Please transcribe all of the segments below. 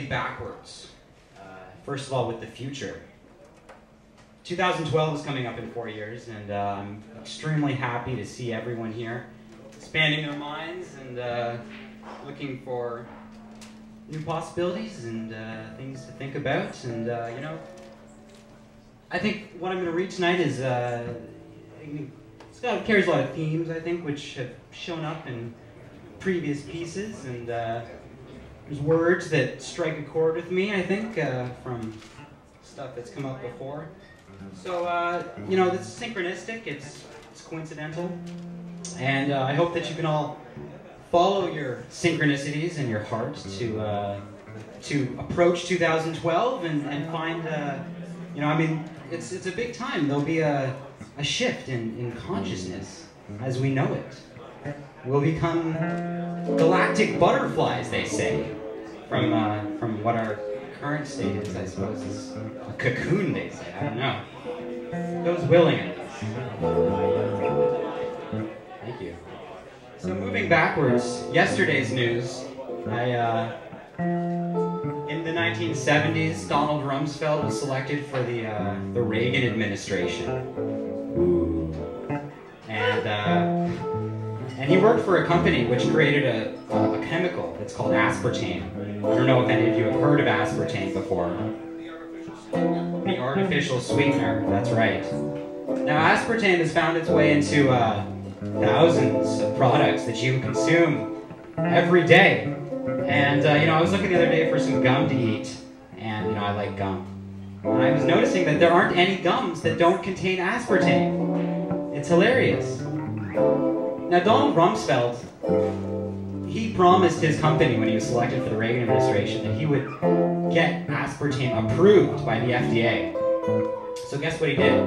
backwards. First of all, with the future. 2012 is coming up in 4 years, and I'm extremely happy to see everyone here expanding their minds and looking for new possibilities and things to think about. And you know, I think what I'm going to read tonight is carries a lot of themes, I think, which have shown up in previous pieces, and there's words that strike a chord with me, I think, from stuff that's come up before. So, you know, this is synchronistic, it's coincidental, and I hope that you can all follow your synchronicities in your heart to approach 2012 and find, you know, I mean, it's a big time. There'll be a shift in consciousness as we know it. We'll become galactic butterflies, they say, from what our current state is, I suppose, is a cocoon, they say. I don't know. Those willing it. Thank you. So moving backwards, yesterday's news, in the 1970s, Donald Rumsfeld was selected for the Reagan administration. And he worked for a company which created a chemical that's called aspartame. I don't know if any of you have heard of aspartame before. The artificial sweetener, that's right. Now, aspartame has found its way into thousands of products that you consume every day. And, you know, I was looking the other day for some gum to eat, and, you know, I like gum. And I was noticing that there aren't any gums that don't contain aspartame. It's hilarious. Now, Donald Rumsfeld, he promised his company when he was selected for the Reagan administration that he would get aspartame approved by the FDA. So guess what he did?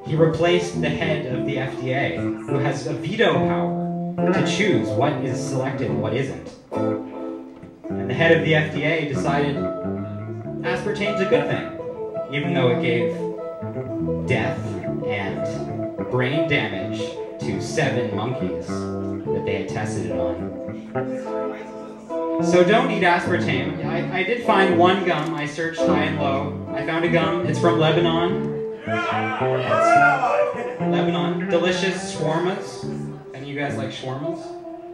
He replaced the head of the FDA, who has a veto power to choose what is selected and what isn't. And the head of the FDA decided aspartame's a good thing, even though it gave death and brain damage to 7 monkeys that they had tested it on. So don't eat aspartame. I did find one gum. I searched high and low. I found a gum. It's from Lebanon. Lebanon. Delicious shawarmas. Any of you guys like shawarmas?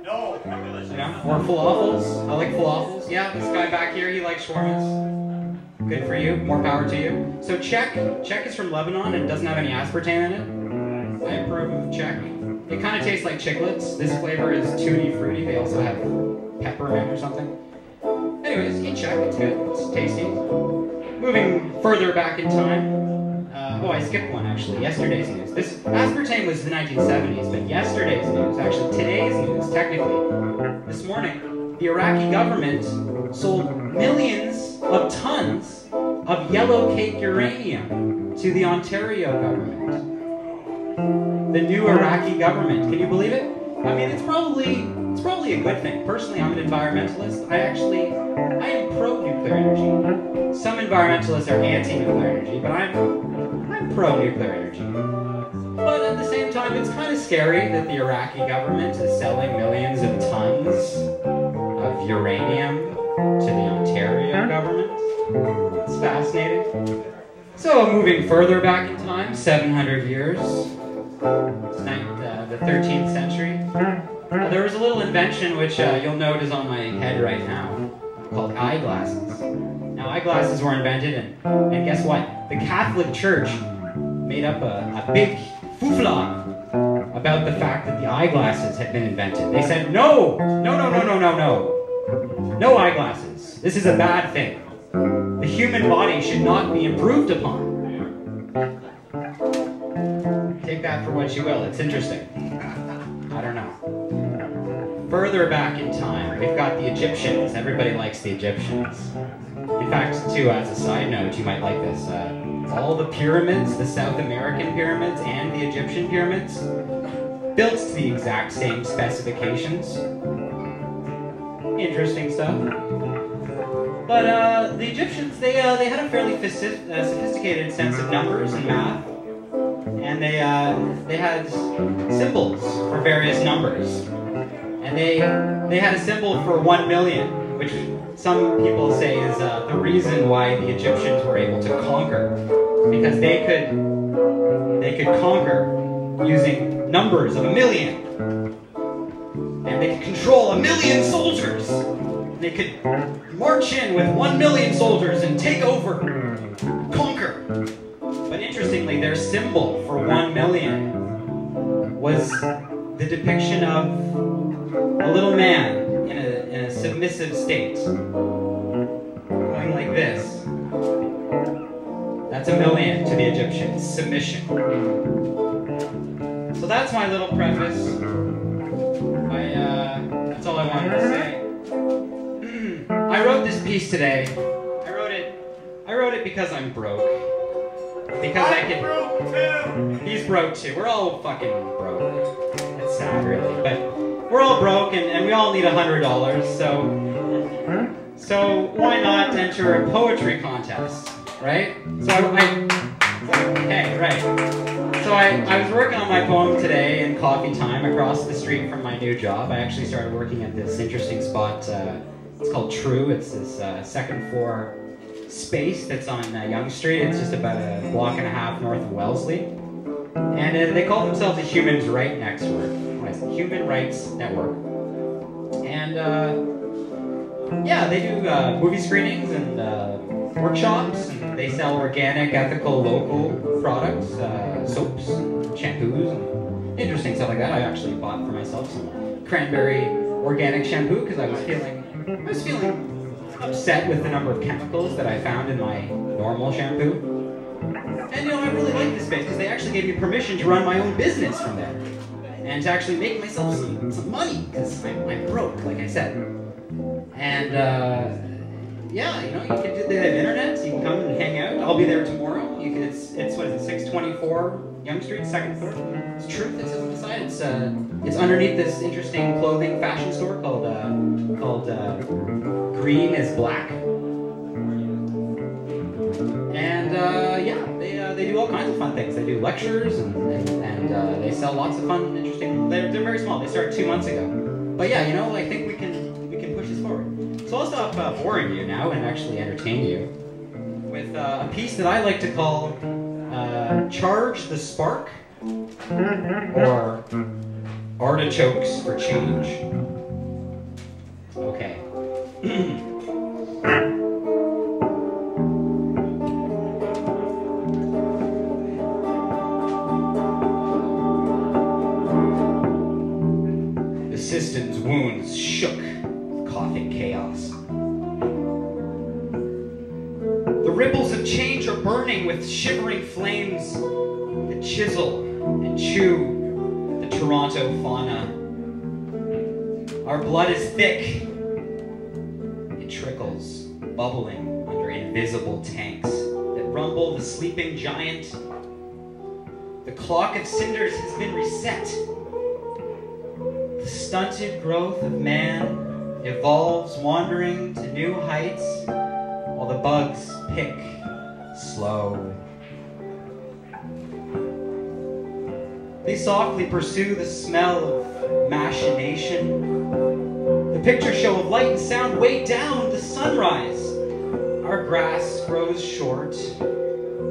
No. Yeah? Or falafels? I like falafels. Yeah, this guy back here, he likes shawarmas. Good for you. More power to you. So Czech is from Lebanon and doesn't have any aspartame in it. I approve of Czech. It kind of tastes like chiclets. This flavor is tutti fruity. They also have peppermint or something. Anyways, eat Czech. It's good. It's tasty. Moving further back in time. Oh, I skipped one actually. Yesterday's news. This aspartame was the 1970s, but yesterday's news, actually today's news, technically, this morning, the Iraqi government sold millions of tons of yellow cake uranium to the Ontario government. The new Iraqi government. Can you believe it? I mean, it's probably a good thing. Personally, I'm an environmentalist. I am pro-nuclear energy. Some environmentalists are anti-nuclear energy, but I'm pro-nuclear energy. But at the same time, it's kind of scary that the Iraqi government is selling millions of tons of uranium to the Ontario government. It's fascinating. So, moving further back in time, 700 years, the 13th century, there was a little invention which you'll note is on my head right now, called eyeglasses. Now, eyeglasses were invented, and guess what? The Catholic Church made up a big foofla about the fact that the eyeglasses had been invented. They said, no eyeglasses. This is a bad thing. The human body should not be improved upon. Take that for what you will. It's interesting. I don't know. Further back in time, we've got the Egyptians. Everybody likes the Egyptians. In fact, too, as a side note, you might like this. All the pyramids, the South American pyramids and the Egyptian pyramids, built to the exact same specifications. Interesting stuff. But the Egyptians, they had a fairly sophisticated sense of numbers and math. And they had symbols for various numbers. And they had a symbol for 1 million, which some people say is the reason why the Egyptians were able to conquer, because they could conquer using numbers of 1,000,000, and they could control 1,000,000 soldiers. They could march in with 1,000,000 soldiers and take over, conquer. But interestingly, their symbol for 1,000,000 was the depiction of a little man in a submissive state, going like this. That's 1,000,000 to the Egyptians, submission. So that's my little preface. That's all I wanted to say. I wrote this piece today. I wrote it because I'm broke. Because I can. He's broke too. We're all fucking broke. It's sad, really, but we're all broke, and we all need $100. So why not enter a poetry contest, right? So I was working on my poem today in coffee time across the street from my new job. I actually started working at this interesting spot. It's called True. It's this second floor space that's on Yonge Street. It's just about a block and a half north of Wellesley. And they call themselves a Human Rights Network. Human Rights Network. And yeah, they do movie screenings and workshops. And they sell organic, ethical, local products, soaps, and shampoos, and interesting stuff like that. I actually bought for myself some cranberry organic shampoo because I was feeling upset with the number of chemicals that I found in my normal shampoo. And I really like this space because they actually gave me permission to run my own business from there and to actually make myself some money because I'm broke, like I said. And yeah, you can do. They have internet, so you can come and hang out. I'll be there tomorrow. It's what is it, 624 Yonge Street, second floor. It's Truth. It says on the side. It's underneath this interesting clothing fashion store called Green is Black. And yeah, they do all kinds of fun things. They do lectures and they sell lots of fun, interesting. They're very small. They started 2 months ago. But yeah, I think we can push this forward. So I'll stop boring you now and actually entertain you with a piece that I like to call Charge the Spark, or Artichokes for Change. Okay. The system's wounds shook, coughing chaos. The ripples of change are burning with shivering flames that chisel and chew the Toronto fauna. Our blood is thick. It trickles, bubbling under invisible tanks that rumble the sleeping giant. The clock of cinders has been reset. The stunted growth of man evolves, wandering to new heights, while the bugs pick slow. They softly pursue the smell of machination. The picture show of light and sound way down the sunrise. Our grass grows short.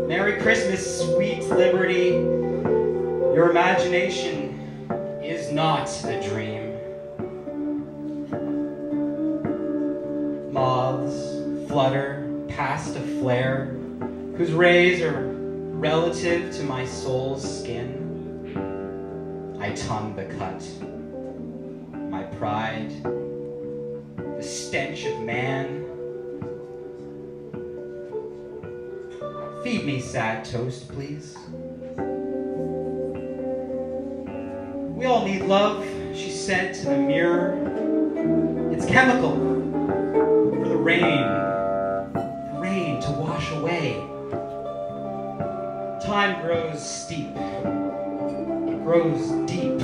Merry Christmas, sweet liberty. Your imagination is not a dream. Moths flutter past a flare whose rays are relative to my soul's skin. I tongue the cut. My pride, the stench of man. Feed me sad toast, please. We all need love, she said to the mirror. It's chemical. For the rain to wash away. Time grows steep. It grows deep.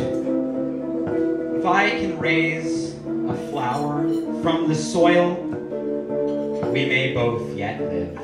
If I can raise a flower from the soil, we may both yet live.